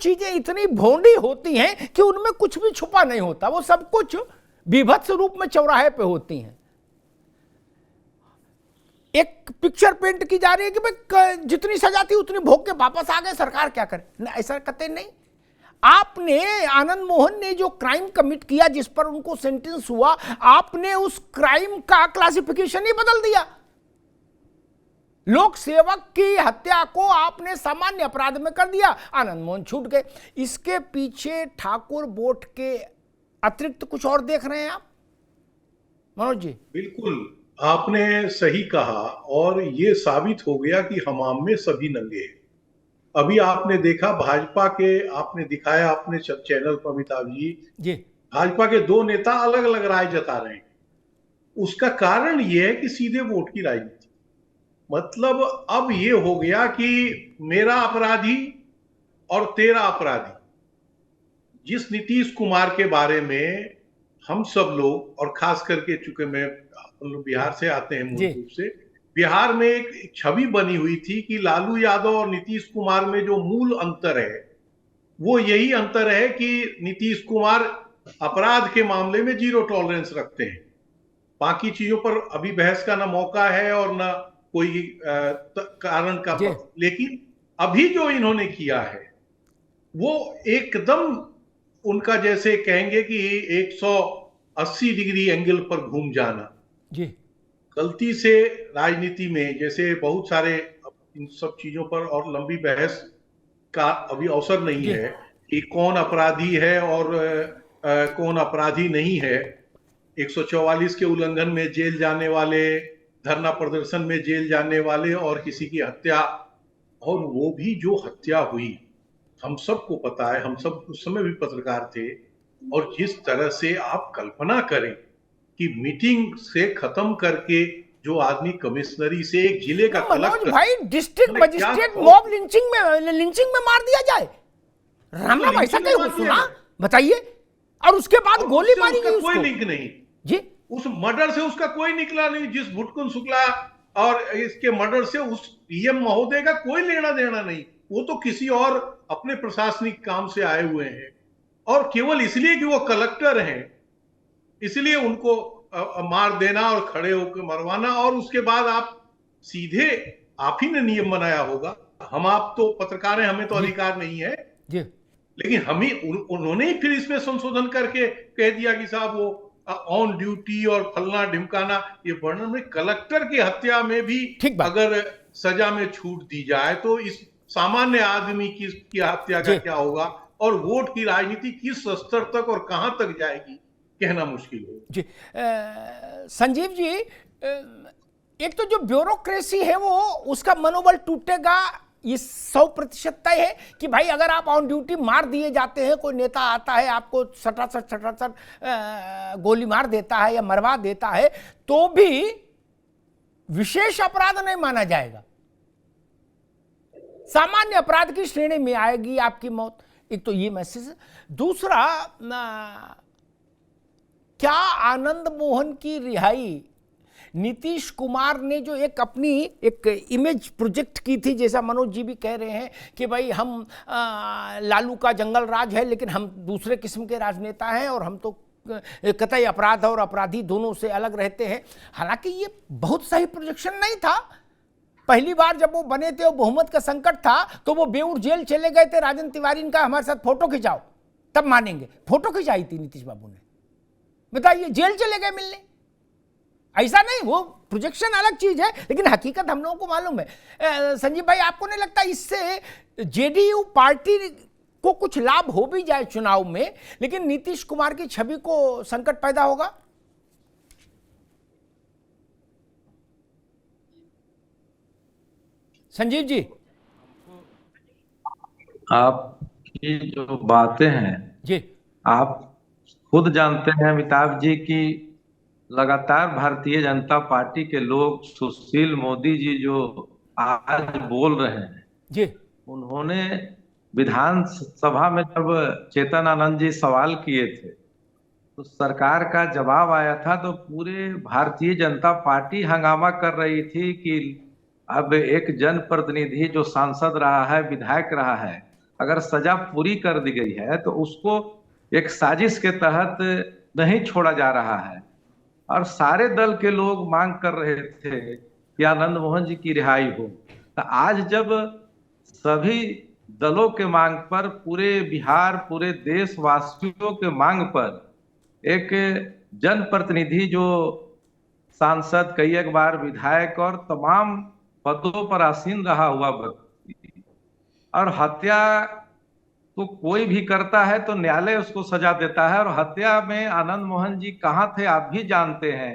कुछ चीजें इतनी भोंडी होती हैं कि उनमें कुछ भी छुपा नहीं होता, वो सब कुछ विभत्स रूप में चौराहे पे होती हैं। एक पिक्चर पेंट की जा रही है कि भाई जितनी सजा थी उतनी भोग के वापस आ गए, सरकार क्या करे, ऐसा कतई नहीं। आपने, आनंद मोहन ने जो क्राइम कमिट किया, जिस पर उनको सेंटेंस हुआ, आपने उस क्राइम का क्लासिफिकेशन ही बदल दिया। लोक सेवक की हत्या को आपने सामान्य अपराध में कर दिया, आनंद मोहन छूट गए। इसके पीछे ठाकुर बोट के अतिरिक्त कुछ और देख रहे हैं आप मनोज जी? बिल्कुल, आपने सही कहा, और ये साबित हो गया कि हमाम में सभी नंगे हैं। अभी आपने देखा भाजपा के, आपने दिखाया अपने चैनल पर अमिताभ जी, भाजपा के दो नेता अलग अलग राय जता रहे हैं। उसका कारण यह है कि सीधे वोट की राजनीति, मतलब अब ये हो गया कि मेरा अपराधी और तेरा अपराधी। जिस नीतीश कुमार के बारे में हम सब लोग, और खास करके चूंकि मैं बिहार से आते हैं मूल रूप से, बिहार में एक छवि बनी हुई थी कि लालू यादव और नीतीश कुमार में जो मूल अंतर है वो यही अंतर है कि नीतीश कुमार अपराध के मामले में जीरो टॉलरेंस रखते हैं। बाकी चीजों पर अभी बहस का ना मौका है और ना कोई कारण का, लेकिन अभी जो इन्होंने किया है वो एकदम उनका, जैसे कहेंगे कि 180 डिग्री एंगल पर घूम जाना जी। गलती से राजनीति में, जैसे बहुत सारे इन सब चीजों पर और लंबी बहस का अभी अवसर नहीं है कि कौन अपराधी है और कौन अपराधी नहीं है। 144 के उल्लंघन में जेल जाने वाले, धरना प्रदर्शन में जेल जाने वाले, और किसी की हत्या, और वो भी जो हत्या हुई हम सबको पता है, हम सब उस समय भी पत्रकार थे। और जिस तरह से आप कल्पना करें कि मीटिंग से खत्म करके जो आदमी कमिश्नरी से एक जिले का कलेक्टर, भाई डिस्ट्रिक्ट मजिस्ट्रेट मॉब लिंचिंग में मार दिया जाए, राम राम, ऐसा कहीं सुना? बताइए। और उसके बाद गोली मारी गई, कोई लिंक नहीं जी, उस मर्डर से उसका कोई निकला नहीं। जिस भुटकुन शुक्ला और इसके मर्डर से उस पीएम महोदय का कोई लेना देना नहीं। वो तो किसी और अपने प्रशासनिक काम से आए हुए हैं, और केवल इसलिए कि वो कलेक्टर हैं इसलिए उनको मार देना और खड़े होकर मरवाना। और उसके बाद आप सीधे, आप ही ने नियम बनाया होगा, हम आप तो पत्रकार हैं, हमें तो अधिकार नहीं है जी, लेकिन हम ही, उन्होंने ही फिर इसमें संशोधन करके कह दिया कि साहब वो ऑन ड्यूटी और फलना ढिमकाना, ये वर्णन में कलेक्टर की हत्या में भी अगर सजा में छूट दी जाए तो इस सामान्य आदमी की हत्या का क्या होगा, और वोट की राजनीति किस स्तर तक और कहां तक जाएगी कहना मुश्किल है जी। संजीव जी, एक तो जो ब्यूरोक्रेसी है वो, उसका मनोबल टूटेगा, ये 100% तय है कि भाई अगर आप ऑन ड्यूटी मार दिए जाते हैं, कोई नेता आता है आपको सटासट गोली मार देता है या मरवा देता है, तो भी विशेष अपराध नहीं माना जाएगा, सामान्य अपराध की श्रेणी में आएगी आपकी मौत। एक तो ये मैसेज है। दूसरा, क्या आनंद मोहन की रिहाई, नीतीश कुमार ने जो एक अपनी एक इमेज प्रोजेक्ट की थी, जैसा मनोज जी भी कह रहे हैं कि भाई हम लालू का जंगल राज है लेकिन हम दूसरे किस्म के राजनेता हैं और हम तो कतई अपराध और अपराधी दोनों से अलग रहते हैं। हालांकि ये बहुत सही प्रोजेक्शन नहीं था। पहली बार जब वो बने थे, वो बहुमत का संकट था, तो वो बेऊर जेल चले गए थे। राजन तिवारी का हमारे साथ फोटो खिंचाओ तब मानेंगे, फोटो खिंचाई थी नीतीश बाबू ने, बताइए, जेल चले गए मिलने। ऐसा नहीं, वो प्रोजेक्शन अलग चीज है लेकिन हकीकत हम लोगों को मालूम है। संजीव भाई, आपको नहीं लगता इससे जेडीयू पार्टी को कुछ लाभ हो भी जाए चुनाव में, लेकिन नीतीश कुमार की छवि को संकट पैदा होगा? संजीव जी, आपकी जो बातें हैं जी, आप खुद जानते हैं अमिताभ जी की लगातार भारतीय जनता पार्टी के लोग, सुशील मोदी जी जो आज बोल रहे हैं जी, उन्होंने विधानसभा में जब चेतन आनंद जी सवाल किए थे तो सरकार का जवाब आया था, तो पूरे भारतीय जनता पार्टी हंगामा कर रही थी कि अब एक जनप्रतिनिधि जो सांसद रहा है, विधायक रहा है, अगर सजा पूरी कर दी गई है तो उसको एक साजिश के तहत नहीं छोड़ा जा रहा है। और सारे दल के लोग मांग कर रहे थे कि आनंद मोहन जी की रिहाई हो। तो आज जब सभी दलों के मांग पर, पूरे बिहार, पूरे देशवासियों के मांग पर एक जनप्रतिनिधि जो सांसद, कई एक बार विधायक और तमाम पदों पर आसीन रहा हुआ व्यक्ति, और हत्या तो कोई भी करता है तो न्यायालय उसको सजा देता है, और हत्या में आनंद मोहन जी कहाँ थे आप भी जानते हैं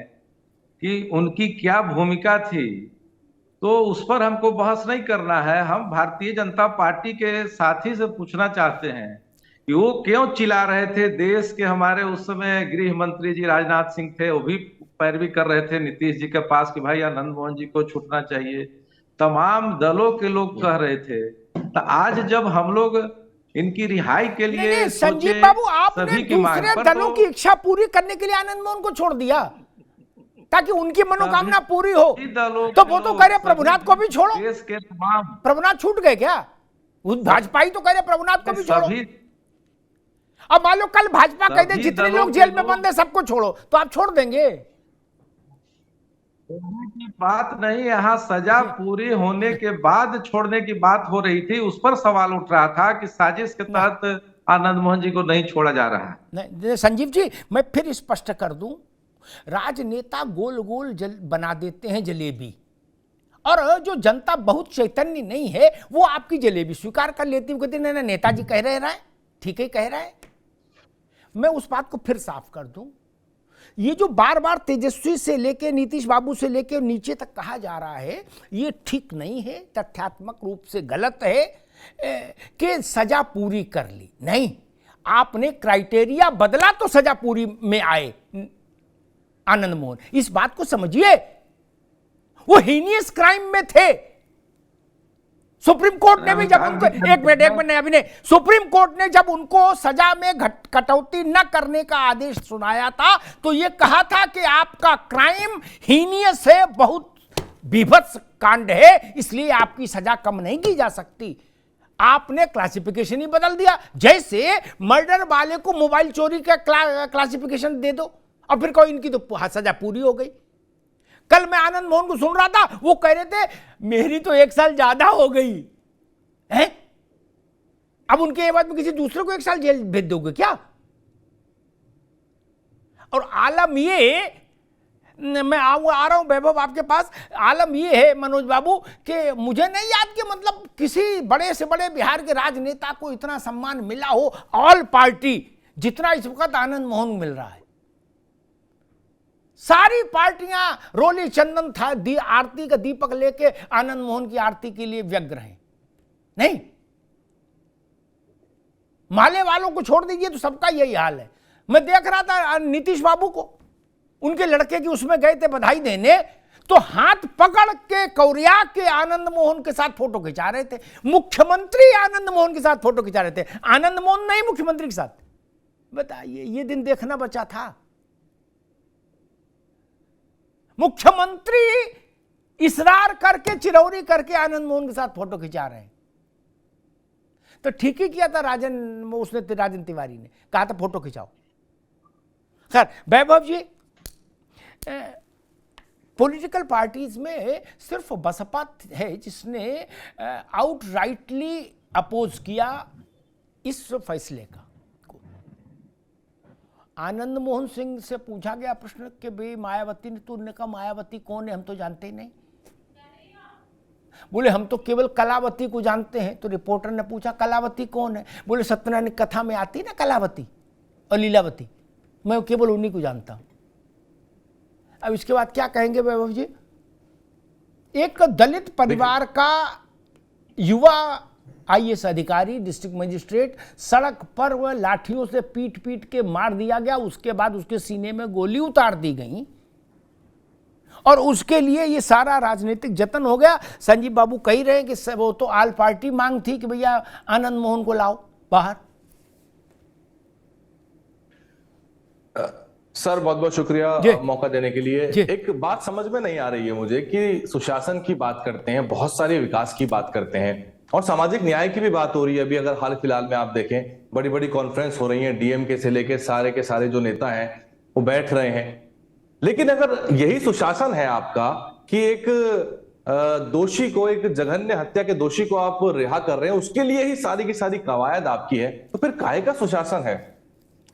कि उनकी क्या भूमिका थी। तो उस पर हमको बहस नहीं करना है। हम भारतीय जनता पार्टी के साथी से पूछना चाहते हैं कि वो क्यों चिल्ला रहे थे। देश के हमारे उस समय गृह मंत्री जी राजनाथ सिंह थे, वो भी पैरवी कर रहे थे नीतीश जी के पास कि भाई आनंद मोहन जी को छूटना चाहिए। तमाम दलों के लोग कह रहे थे। तो आज जब हम लोग इनकी रिहाई के लिए संजीव बाबू, आपने दूसरे दलों की इच्छा पूरी करने के लिए आनंद मोहन को छोड़ दिया ताकि उनकी मनोकामना पूरी हो। तो वो तो कह रहे प्रभुनाथ को भी छोड़ो। देश के तमाम प्रभुनाथ छूट गए क्या? भाजपाई तो कह रहे प्रभुनाथ को भी छोड़ो। अब मान लो कल भाजपा कह दे जितने लोग जेल में बंद है सबको छोड़ो, तो आप छोड़ देंगे? की बात नहीं, यहाँ सजा पूरी होने के बाद छोड़ने की बात हो रही थी। उस पर सवाल उठ रहा था कि साजिश के तहत आनंद मोहन जी को नहीं छोड़ा जा रहा है। नहीं संजीव जी, मैं फिर स्पष्ट कर दूं, राजनेता गोल गोल बना देते हैं जलेबी, और जो जनता बहुत चैतन्य नहीं है वो आपकी जलेबी स्वीकार कर लेती है। कहती नहीं, नेताजी कह रहे हैं, ठीक है कह रहा है। मैं उस बात को फिर साफ कर दूं, ये जो बार बार तेजस्वी से लेके नीतीश बाबू से लेके नीचे तक कहा जा रहा है, ये ठीक नहीं है, तथ्यात्मक रूप से गलत है कि सजा पूरी कर ली। नहीं, आपने क्राइटेरिया बदला तो सजा पूरी में आए आनंद मोहन, इस बात को समझिए। वो हीनियस क्राइम में थे। सुप्रीम कोर्ट ने भी जब उनको एक मिनट अभिनय, सुप्रीम कोर्ट ने जब उनको सजा में कटौती न करने का आदेश सुनाया था तो यह कहा था कि आपका क्राइम हीनियस है, बहुत बीभत्स कांड है, इसलिए आपकी सजा कम नहीं की जा सकती। आपने क्लासिफिकेशन ही बदल दिया। जैसे मर्डर वाले को मोबाइल चोरी का क्लासिफिकेशन दे दो और फिर कोई इनकी तो सजा पूरी हो गई। कल मैं आनंद मोहन को सुन रहा था, वो कह रहे थे मेरी तो 1 साल ज्यादा हो गई है, अब उनके बाद में किसी दूसरे को 1 साल जेल भेज दोगे क्या? और आलम ये, मैं आ रहा हूं वैभव आपके पास, आलम ये है मनोज बाबू कि मुझे नहीं याद कि मतलब किसी बड़े से बड़े बिहार के राजनेता को इतना सम्मान मिला हो ऑल पार्टी जितना इस वक्त आनंद मोहन मिल रहा है। सारी पार्टियां रोली चंदन था आरती का दीपक लेके आनंद मोहन की आरती के लिए व्यग्र हैं। नहीं, माले वालों को छोड़ दीजिए तो सबका यही हाल है। मैं देख रहा था नीतीश बाबू को, उनके लड़के की उसमें गए थे बधाई देने, तो हाथ पकड़ के कौरिया के आनंद मोहन के साथ फोटो खिंचा रहे थे। मुख्यमंत्री आनंद मोहन के साथ फोटो खिंचा रहे थे, आनंद मोहन नहीं मुख्यमंत्री के साथ। बताइए, ये दिन देखना बचा था। मुख्यमंत्री इसरार करके, चिरौरी करके आनंद मोहन के साथ फोटो खिंचा रहे हैं। तो ठीक ही किया था राजन तिवारी ने, कहा था फोटो खिंचाओ। खैर वैभव जी, पॉलिटिकल पार्टीज में सिर्फ बसपा है जिसने आउटराइटली अपोज किया इस फैसले का। आनंद मोहन सिंह से पूछा गया प्रश्न कि भाई मायावती ने, तो उन्होंने कहा मायावती कौन है, हम तो जानते ही नहीं। बोले हम तो केवल कलावती को जानते हैं। तो रिपोर्टर ने पूछा कलावती कौन है? बोले सत्यनारायण कथा में आती ना कलावती और लीलावती, मैं केवल उन्हीं को जानता हूं। अब इसके बाद क्या कहेंगे वैभव जी? एक दलित परिवार का युवा IAS अधिकारी, डिस्ट्रिक्ट मजिस्ट्रेट, सड़क पर वह लाठियों से पीट पीट के मार दिया गया। उसके बाद उसके सीने में गोली उतार दी गई और उसके लिए ये सारा राजनीतिक जतन हो गया। संजीव बाबू कह रहे हैं कि वो तो आल पार्टी मांग थी कि भैया आनंद मोहन को लाओ बाहर। सर बहुत बहुत शुक्रिया मौका देने के लिए। एक बात समझ में नहीं आ रही है मुझे कि सुशासन की बात करते हैं, बहुत सारे विकास की बात करते हैं, और सामाजिक न्याय की भी बात हो रही है। अभी अगर हाल फिलहाल में आप देखें, बड़ी बड़ी कॉन्फ्रेंस हो रही है, डीएमके से लेके सारे के सारे जो नेता हैं वो बैठ रहे हैं। लेकिन अगर यही सुशासन है आपका कि एक दोषी को, एक जघन्य हत्या के दोषी को आप रिहा कर रहे हैं, उसके लिए ही सारी की सारी कवायद आपकी है, तो फिर काहे का सुशासन है?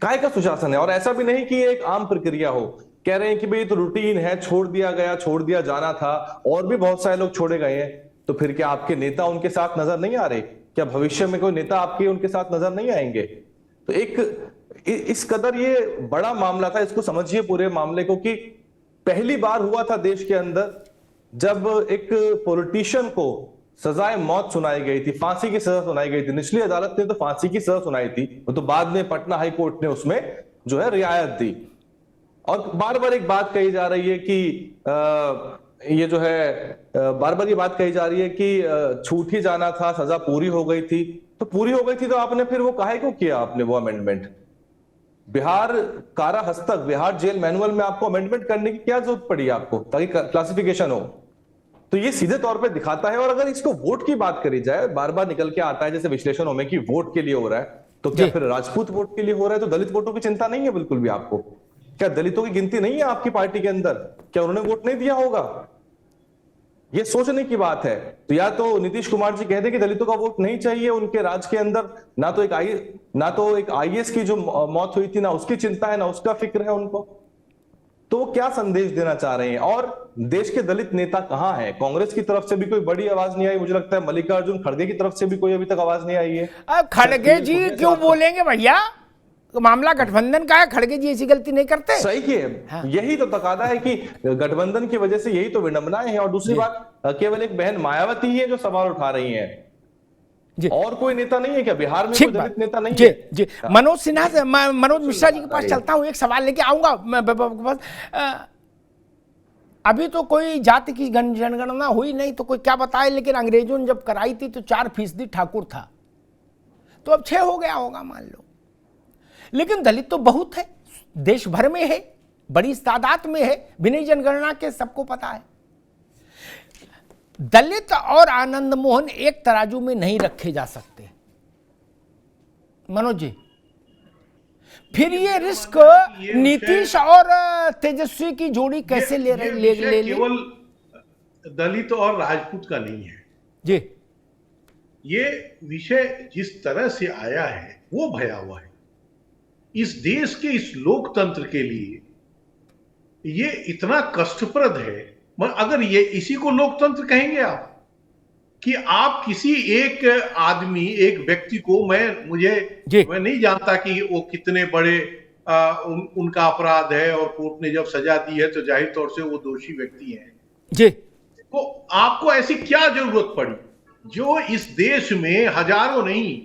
काहे का सुशासन है? और ऐसा भी नहीं कि ये एक आम प्रक्रिया हो। कह रहे हैं कि भाई ये तो रूटीन है, छोड़ दिया गया, छोड़ दिया जाना था, और भी बहुत सारे लोग छोड़े गए हैं। तो फिर क्या आपके नेता उनके साथ नजर नहीं आ रहे? क्या भविष्य में कोई नेता आपके उनके साथ नजर नहीं आएंगे? तो एक इस कदर ये बड़ा मामला था, इसको समझिए पूरे मामले को, कि पहली बार हुआ था देश के अंदर जब एक पॉलिटिशियन को सजाए मौत सुनाई गई थी, फांसी की सजा सुनाई गई थी। निचली अदालत ने तो फांसी की सजा सुनाई थी, तो बाद में पटना हाई कोर्ट ने उसमें जो है रियायत दी। और बार बार एक बात कही जा रही है कि ये जो है बार बार ये बात कही जा रही है कि छूट ही जाना था, सजा पूरी हो गई थी। तो पूरी हो गई थी तो आपने फिर वो काहे को किया आपने वो अमेंडमेंट? बिहार कारा हस्तक, बिहार जेल मैनुअल में आपको अमेंडमेंट करने की क्या जरूरत पड़ी आपको, ताकि क्लासिफिकेशन हो? तो ये सीधे तौर पे दिखाता है। और अगर इसको वोट की बात करी जाए, बार बार निकल के आता है जैसे विश्लेषणों में कि वोट के लिए हो रहा है, तो क्या फिर राजपूत वोट के लिए हो रहा है? तो दलित वोटों की चिंता नहीं है बिल्कुल भी आपको? क्या दलितों की गिनती नहीं है आपकी पार्टी के अंदर? क्या उन्होंने वोट नहीं दिया होगा? ये सोचने की बात है। तो या तो नीतीश कुमार जी कहते कि दलितों का वोट नहीं चाहिए उनके राज के अंदर, ना तो एक आईएएस की जो मौत हुई थी, ना उसकी चिंता है, ना उसका फिक्र है उनको। तो वो क्या संदेश देना चाह रहे हैं? और देश के दलित नेता कहां हैं? कांग्रेस की तरफ से भी कोई बड़ी आवाज नहीं आई, मुझे लगता है मल्लिकार्जुन खड़गे की तरफ से भी कोई अभी तक आवाज नहीं आई है। अब खड़गे जी क्यों बोलेंगे भैया? मामला गठबंधन का है, खड़गे जी ऐसी गलती नहीं करते। सही है। हाँ। यही तो तकादा है कि गठबंधन की वजह से यही तो विडंबनाएं हैं। और दूसरी बात, केवल एक बहन मायावती ही है जो सवाल उठा रही है, और कोई नेता नहीं है क्या बिहार में? कोई दलित नेता नहीं है? जी मनोज सिन्हा से, मनोज मिश्रा जी के पास चलता हूं, एक सवाल लेके आऊंगा मैं पास। अभी तो कोई जाति की जनगणना हुई नहीं तो कोई क्या बताए, लेकिन अंग्रेजों ने जब कराई थी तो 4% ठाकुर था, तो अब 6 हो गया होगा मान लो। लेकिन दलित तो बहुत है, देश भर में है, बड़ी तादाद में है, बिना जनगणना के सबको पता है। दलित और आनंद मोहन एक तराजू में नहीं रखे जा सकते मनोज जी। फिर ये रिस्क नीतीश और तेजस्वी की जोड़ी कैसे ले केवल दलित और राजपूत का नहीं है जी। ये विषय जिस तरह से आया है वो भयावह है। इस देश के, इस लोकतंत्र के लिए ये इतना कष्टप्रद है। अगर ये इसी को लोकतंत्र कहेंगे आप, कि आप किसी एक आदमी, एक व्यक्ति को, मैं नहीं जानता कि वो कितने बड़े उनका अपराध है, और कोर्ट ने जब सजा दी है तो जाहिर तौर से वो दोषी व्यक्ति हैं जी। तो आपको ऐसी क्या जरूरत पड़ी जो इस देश में हजारों नहीं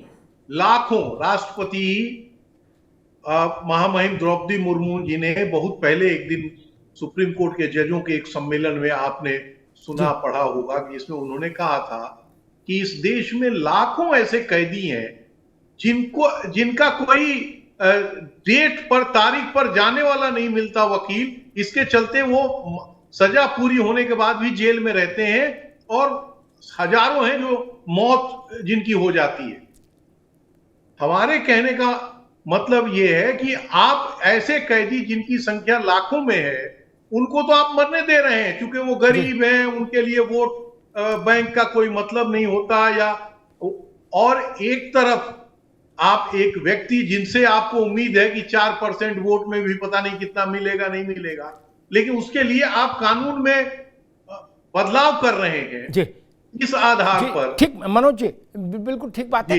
लाखों, राष्ट्रपति महामहिम द्रौपदी मुर्मू जी ने बहुत पहले एक दिन सुप्रीम कोर्ट के जजों के एक सम्मेलन में आपने सुना पढ़ा होगा कि इसमें उन्होंने कहा था कि इस देश में लाखों ऐसे कैदी हैं जिनका कोई डेट पर, तारीख पर जाने वाला नहीं मिलता वकील, इसके चलते वो सजा पूरी होने के बाद भी जेल में रहते हैं, और हजारों हैं जो मौत जिनकी हो जाती है। हमारे कहने का मतलब यह है कि आप ऐसे कैदी जिनकी संख्या लाखों में है, उनको तो आप मरने दे रहे हैं क्योंकि वो गरीब हैं, उनके लिए वोट बैंक का कोई मतलब नहीं होता, या और एक तरफ आप एक व्यक्ति जिनसे आपको उम्मीद है कि 4% वोट में भी पता नहीं कितना मिलेगा, नहीं मिलेगा, लेकिन उसके लिए आप कानून में बदलाव कर रहे हैं इस आधार पर। ठीक मनोज जी, बिल्कुल ठीक बात है।